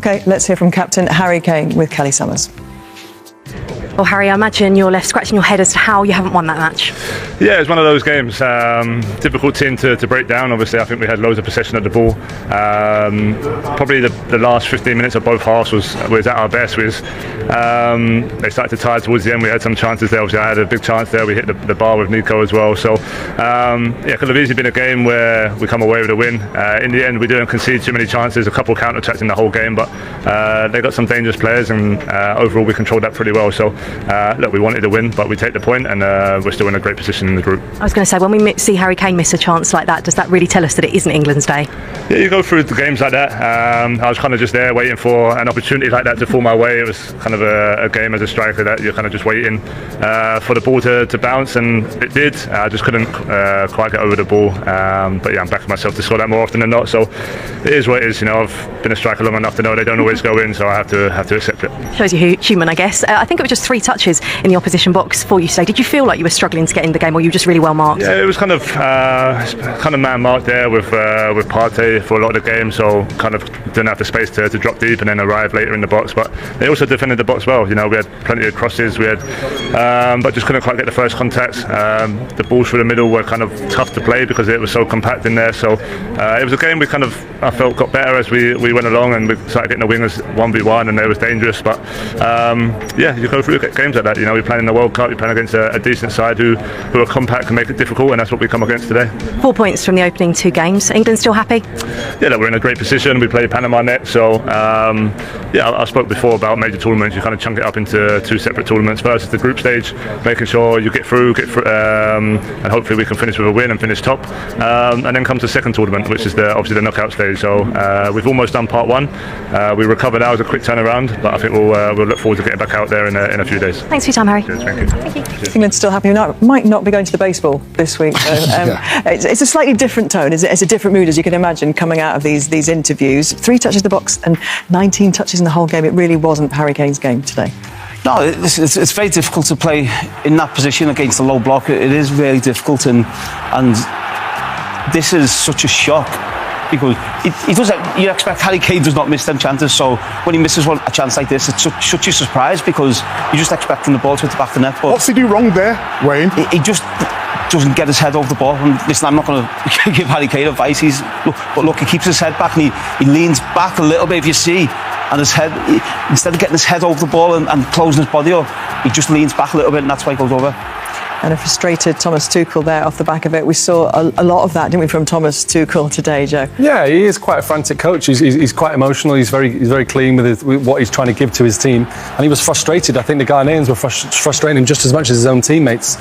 OK, let's hear from Captain Harry Kane with Kelly Summers. Well, Harry, I imagine you're left scratching your head as to how you haven't won that match. Yeah, it's one of those games. Difficult team to break down. Obviously, I think we had loads of possession of the ball. Probably the last 15 minutes of both halves was at our best. They started to tire towards the end. We had some chances there. Obviously, I had a big chance there. We hit the bar with Nico as well. So, it could have easily been a game where we come away with a win. In the end, we didn't concede too many chances. A couple of counterattacks in the whole game, but they got some dangerous players, and overall we controlled that pretty well. So, look, we wanted to win, but we take the point, and we're still in a great position in the group. I was going to say, when we see Harry Kane miss a chance like that, does that really tell us that it isn't England's day? Yeah, you go through the games like that. I was kind of just there waiting for an opportunity like that to fall my way. It was kind of a game as a striker that you're kind of just waiting for the ball to bounce, and it did. I just couldn't quite get over the ball. But yeah, I'm backing myself to score that more often than not. So it is what it is. You know, I've been a striker long enough to know they don't always go in, so I have to accept it. Shows you human, I guess. I think it was just 3 touches in the opposition box for you today. Did you feel like you were struggling to get in the game, or you were just really well marked? Yeah, it was kind of man marked there with Partey for a lot of the game, so kind of didn't have the space to drop deep and then arrive later in the box. But they also defended the box well. You know, we had plenty of crosses, but just couldn't quite get the first contact. The balls through the middle were kind of tough to play because it was so compact in there. So it was a game I felt got better as we went along, and we started getting the wingers 1v1, and it was dangerous. But you go through games like that. You know, we're playing in the World Cup, you're playing against a decent side who are compact and make it difficult, and that's what we come against today. 4 points from the opening 2 games. England still happy? Yeah, look, we're in a great position. We play Panama next, so I spoke before about major tournaments. You kind of chunk it up into 2 separate tournaments. First is the group stage, making sure you get through, and hopefully we can finish with a win and finish top. And then comes the second tournament, which is obviously the knockout stage. So we've almost done part 1. We recovered. That was a quick turnaround, but I think we'll look forward to getting back out there in a few days. Thanks for your time, Harry. Cheers, thank you. Thank you. England's still happy. Might not be going to the baseball this week, though. It's a slightly different tone. It's a different mood, as you can imagine, coming out of these interviews. 3 touches in the box and 19 touches in the whole game. It really wasn't Harry Kane's game today. No, it's very difficult to play in that position against a low block. It is really difficult, and this is such a shock. Because you expect Harry Kane does not miss them chances, so when he misses a chance like this, it's such a surprise because you're just expecting the ball to hit the back of the net. But what's he do wrong there, Wayne? He just doesn't get his head over the ball. And listen, I'm not going to give Harry Kane advice. But he keeps his head back and he leans back a little bit, if you see, and his head, instead of getting his head over the ball and closing his body up, he just leans back a little bit, and that's why he goes over. And a frustrated Thomas Tuchel there off the back of it. We saw a lot of that, didn't we, from Thomas Tuchel today, Joe? Yeah, he is quite a frantic coach. He's quite emotional. He's very clean with what he's trying to give to his team. And he was frustrated. I think the Ghanaians were frustrating him just as much as his own teammates.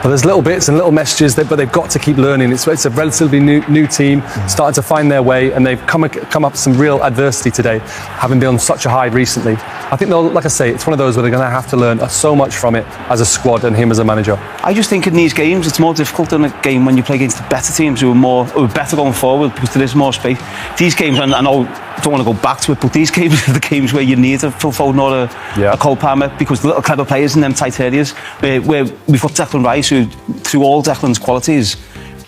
But there's little bits and little messages, but they've got to keep learning. It's a relatively new team, starting to find their way, and they've come up with some real adversity today, having been on such a high recently. I think, like I say, it's one of those where they're going to have to learn so much from it as a squad and him as a manager. I just think in these games, it's more difficult than a game when you play against the better teams who are better going forward because there is more space. These games, and I know I don't want to go back to it, but these games are the games where you need a Phil Foden or a Cole Palmer, because the little clever players in them tight areas where we've got Declan Rice, who through all Declan's qualities,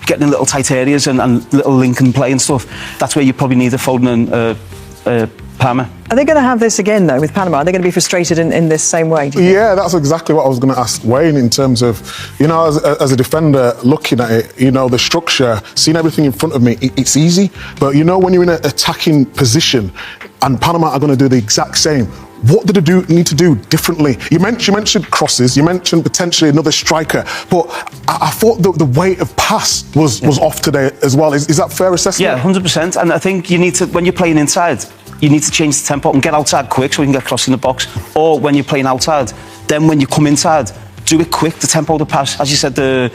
getting in little tight areas and little link and play and stuff, that's where you probably need a Foden and Palmer. Are they going to have this again, though, with Panama? Are they going to be frustrated in this same way? Yeah, that's exactly what I was going to ask Wayne, in terms of, as a defender, looking at it, the structure, seeing everything in front of me, it's easy. But, when you're in an attacking position and Panama are going to do the exact same, what did they need to do differently? You mentioned crosses, you mentioned potentially another striker, but I thought the weight of pass was off today as well. Is that fair assessment? Yeah, 100%. And I think you need to, when you're playing inside, you need to change the tempo and get outside quick so you can get cross in the box. Or when you're playing outside, then when you come inside, do it quick, the tempo of the pass. As you said, the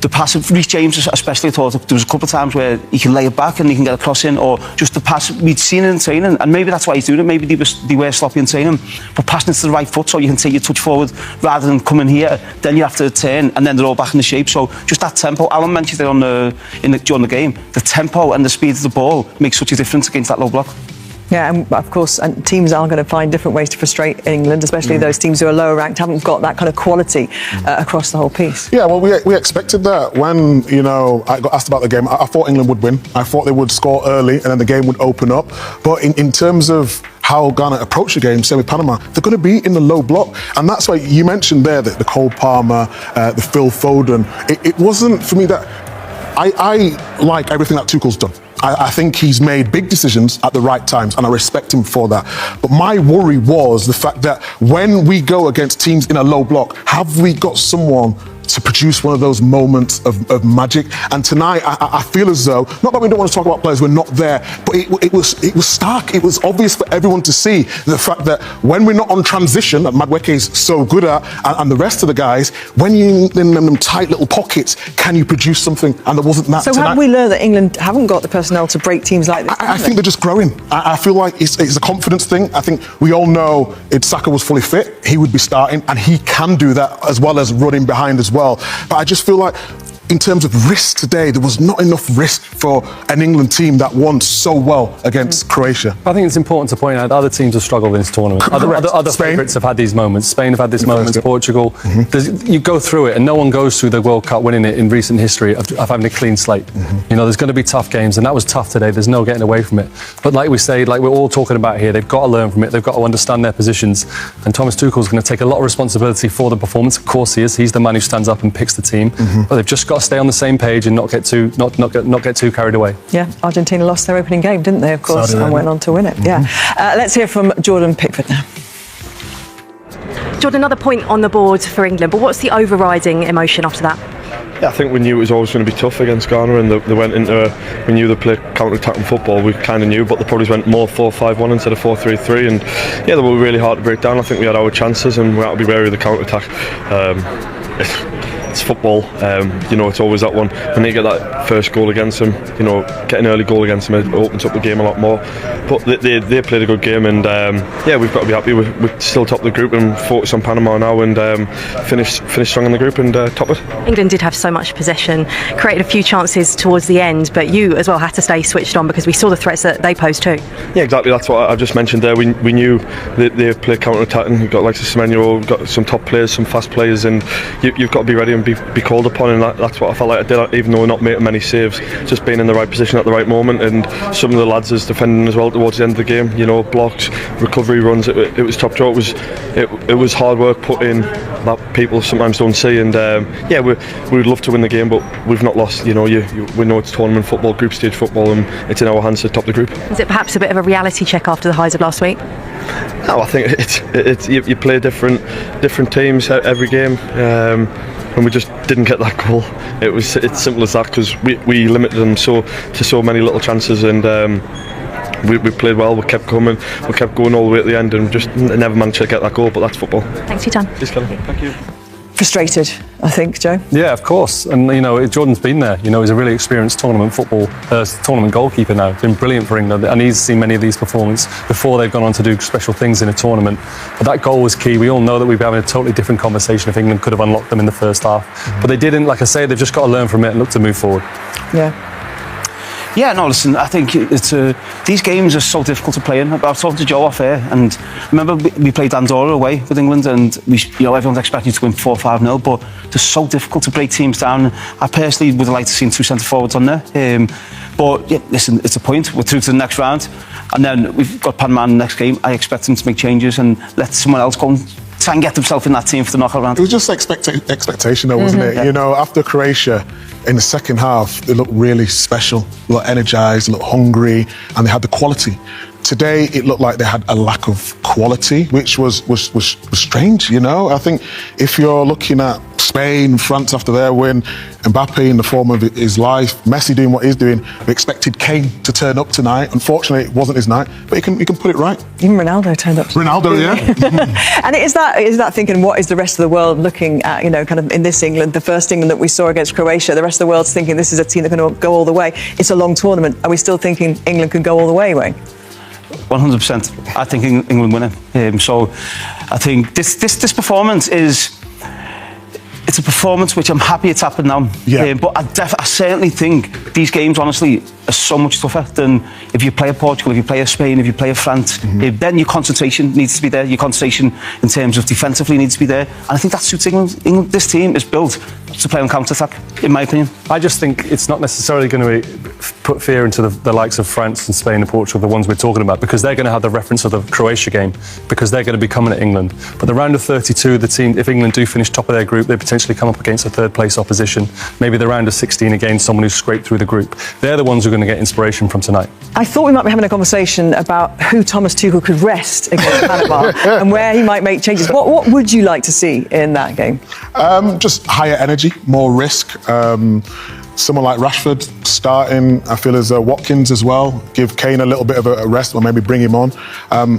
pass of Reece James especially, I thought there was a couple of times where he can lay it back and he can get a cross in, or just the pass we'd seen it in training, and maybe that's why he's doing it. Maybe they were sloppy in training, but passing it to the right foot so you can take your touch forward rather than coming here, then you have to turn and then they're all back in the shape. So just that tempo, Alan mentioned it during the game, the tempo and the speed of the ball makes such a difference against that low block. Yeah, and of course, teams are going to find different ways to frustrate England, especially those teams who are lower ranked, haven't got that kind of quality across the whole piece. Yeah, well, we expected that. When, I got asked about the game, I thought England would win. I thought they would score early and then the game would open up. But in terms of how Ghana approach the game, same with Panama, they're going to be in the low block. And that's why you mentioned there that the Cole Palmer, the Phil Foden, it wasn't for me that I like everything that Tuchel's done. I think he's made big decisions at the right times, and I respect him for that. But my worry was the fact that when we go against teams in a low block, have we got someone to produce one of those moments of magic? And tonight, I feel as though, not that we don't want to talk about players who are not there, but it was stark. It was obvious for everyone to see the fact that when we're not on transition, that Madueke is so good at, and the rest of the guys, when you're in them tight little pockets, can you produce something? And there wasn't that. So tonight. have we learned that England haven't got the personnel to break teams like this? I think they're just growing. I feel like it's a confidence thing. I think we all know if Saka was fully fit, he would be starting, and he can do that as well as running behind as well. But I just feel like in terms of risk today, there was not enough risk for an England team that won so well against Croatia. I think it's important to point out that other teams have struggled in this tournament. Other favourites have had these moments. Spain have had these moments, Portugal. Mm-hmm. You go through it, and no one goes through the World Cup winning it in recent history of having a clean slate. Mm-hmm. You know, there's going to be tough games, and that was tough today. There's no getting away from it. But like we say, like we're all talking about here, they've got to learn from it. They've got to understand their positions. And Thomas Tuchel's going to take a lot of responsibility for the performance. Of course he is. He's the man who stands up and picks the team. Mm-hmm. But they've just got to stay on the same page and not get too carried away. Yeah, Argentina lost their opening game, didn't they, of course, and went on to win it. Mm-hmm. Yeah. Let's hear from Jordan Pickford now. Jordan, another point on the board for England, but what's the overriding emotion after that? Yeah, I think we knew it was always going to be tough against Ghana, and they went into we knew they played counter-attacking football. We kind of knew, but they probably went more 4-5-1 instead of 4-3-3, and yeah, they were really hard to break down. I think we had our chances, and we had to be wary of the counter-attack. It's football, you know, it's always that one. When they get that first goal against them, you know, get an early goal against them, it opens up the game a lot more. But they played a good game, and yeah, we've got to be happy. We're still top of the group and focus on Panama now, and finish strong in the group and top it. England did have so much possession, created a few chances towards the end, but you as well had to stay switched on because we saw the threats that they posed too. Yeah, exactly. That's what I've just mentioned there. We knew that they play counter-attacking. You've got like Semenyo, we've got some top players, some fast players, and you've got to be ready and be called upon, and that's what I felt like I did, even though we're not making many saves, just being in the right position at the right moment. And some of the lads is defending as well towards the end of the game, you know, blocks, recovery runs, it was top draw. It was hard work put in that people sometimes don't see, and yeah, we'd love to win the game, but we've not lost. You know, we know it's tournament football, group stage football, and it's in our hands to top the group. Is it perhaps a bit of a reality check after the highs of last week? No, I think it's you play different teams every game, and we just didn't get that goal. It's simple as that, because we limited them to so many little chances, and we played well. We kept coming, we kept going all the way at the end, and just never managed to get that goal. But that's football. Thanks for your time. Cheers, Kelly. Thank you. Frustrated, I think, Joe. Yeah, of course. And you know, Jordan's been there. You know, he's a really experienced tournament goalkeeper now. Been brilliant for England, and he's seen many of these performances before they've gone on to do special things in a tournament. But that goal was key. We all know that we'd be having a totally different conversation if England could have unlocked them in the first half. Mm-hmm. But they didn't. Like I say, they've just got to learn from it and look to move forward. Yeah. Yeah, no, listen, I think these games are so difficult to play in. I was talking to Joe off air, and remember we played Andorra away with England, and everyone's expecting to win 4-5-0, but they're so difficult to break teams down. I personally would have liked to see 2 centre forwards on there. But yeah, listen, it's a point. We're through to the next round, and then we've got Panama in the next game. I expect them to make changes and let someone else go and try and get themselves in that team for the knockout round. It was just expectation though, wasn't it? Yeah. You know, after Croatia, in the second half, they looked really special, they looked energised, they looked hungry, and they had the quality. Today, it looked like they had a lack of quality, which was strange, you know? I think if you're looking at Spain, France after their win, Mbappe in the form of his life, Messi doing what he's doing, we expected Kane to turn up tonight. Unfortunately, it wasn't his night, but he can put it right. Even Ronaldo turned up. Ronaldo, yeah. And is that thinking, what is the rest of the world looking at, you know, kind of in this England, the first England that we saw against Croatia, the rest of the world's thinking this is a team that's going to go all the way. It's a long tournament. Are we still thinking England could go all the way, Wayne? 100%. I think England win it. So I think this performance it's a performance which I'm happy it's happened now. Yeah. But I certainly think these games, honestly, are so much tougher than if you play a Portugal, if you play a Spain, if you play a France. Mm-hmm. Then your concentration needs to be there. Your concentration in terms of defensively needs to be there. And I think that suits England. This team is built to play on counter-attack, in my opinion. I just think it's not necessarily going to put fear into the likes of France and Spain and Portugal, the ones we're talking about, because they're going to have the reference of the Croatia game, because they're going to be coming at England. But the round of 32, the team, if England do finish top of their group, they potentially come up against a third place opposition. Maybe the round of 16 against someone who's scraped through the group. They're the ones who are going to get inspiration from tonight. I thought we might be having a conversation about who Thomas Tuchel could rest against Panama and where he might make changes. What would you like to see in that game? Just higher energy, more risk. Someone like Rashford starting, I feel, as Watkins as well. Give Kane a little bit of a rest, or maybe bring him on.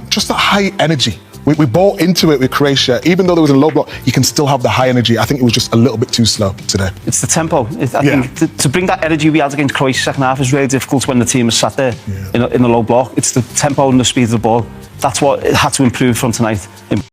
Just that high energy. We bought into it with Croatia. Even though there was a low block, you can still have the high energy. I think it was just a little bit too slow today. It's the tempo. I think to bring that energy we had against Croatia second half is really difficult when the team is sat there in a low block. It's the tempo and the speed of the ball. That's what it had to improve from tonight.